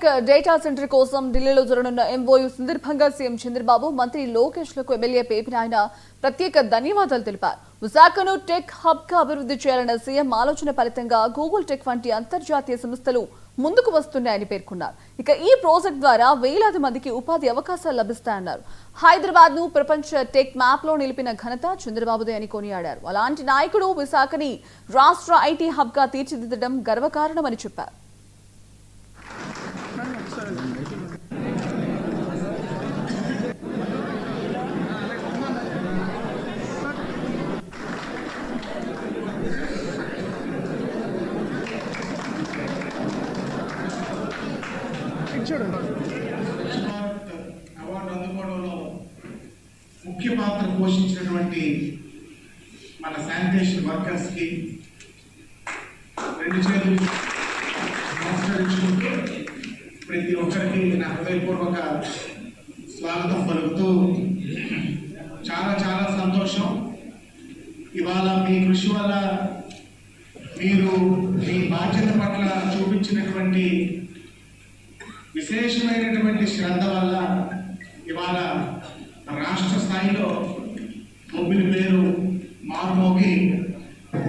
Tech data centre కోసం ఢిల్లీలో జరగనున్న ఎంఓయూ సందర్భంగా సీఎం చంద్రబాబు మంత్రి లోకేష్ లకు ఎమ్మెల్యే పేపిన ఆయన ప్రత్యేక ధన్యవాదాలు తెలిపారు. విశాఖను టెక్ హబ్ గా అభివృద్ధి చేయాలన్న సీఎం ఆలోచన ఫలితంగా గూగుల్ టెక్ వంటి అంతర్జాతీయ సంస్థలు ముందుకు వస్తున్నాయని పేర్కొన్నారు. ఇక ఈ ప్రాజెక్ట్ ద్వారా వేలాది మందికి ఉపాధి అవకాశాలు లభిస్తాయన్నారు. హైదరాబాద్ ను ప్రపంచ టెక్ మ్యాప్ లో నిలిపిన ఘనత చంద్రబాబుదే అని కొనియాడారు. అలాంటి నాయకుడు విశాఖని రాష్ట్ర ఐటీ హబ్ గా తీర్చిదిద్దడం గర్వకారణమని చెప్పారు. అవార్డు అందుకోవడంలో ముఖ్య పాత్ర పోషించినటువంటి మన శానిటేషన్ వర్కర్స్ కి రెండు చేతులు నమస్కరించుకుంటూ ప్రతి ఒక్కరికి నా హృదయపూర్వక స్వాగతం పలుకుతూ చాలా చాలా సంతోషం. ఇవాళ మీ కృషి వల్ల మీరు మీ బాధ్యత పట్ల చూపించినటువంటి విశేషమైనటువంటి శ్రద్ధ వల్ల ఇవాళ రాష్ట్ర స్థాయిలో బొబ్బిలి పేరు మారుమోగి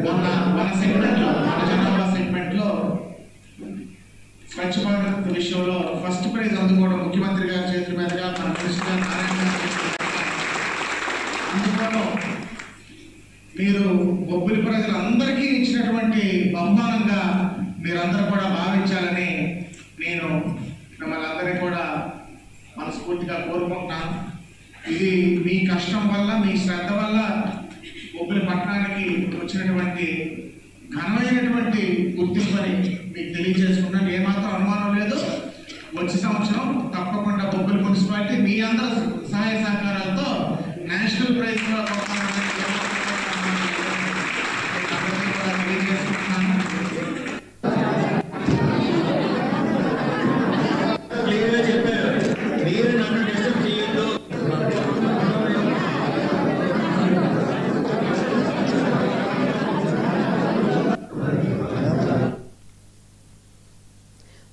మన సెగ్మెంట్లో మన జనాభా సెగ్మెంట్లో స్వచ్ఛ భారత్ విషయంలో ఫస్ట్ ప్రైజ్ అందుకోవడం ముఖ్యమంత్రి గారి చేతుల మీదుగా మన ప్రెసిడెంట్ నారాయణ అందుకోవడం మీరు బొబ్బిలి ప్రజలందరికీ ఇచ్చినటువంటి బహుమానంగా మీరందరూ కూడా భావించాలని నేను మిమ్మల్ని అందరినీ కూడా మనస్ఫూర్తిగా కోరుకుంటున్నాను. ఇది మీ కష్టం వల్ల మీ శ్రద్ధ వల్ల బొబ్బిలి పట్టణానికి వచ్చినటువంటి ఘనమైనటువంటి గుర్తింపుని మీకు తెలియజేసుకున్నాను. ఏమాత్రం అనుమానం లేదు. వచ్చే సంవత్సరం తప్పకుండా బొబ్బిలి మున్సిపాలిటీ మీ అందరి సహాయ సహకారాలతో నేషనల్ ప్రైజ్ కూడా తెలియజేసుకుంటున్నాను.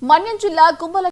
మన్యం జిల్లా కుంభల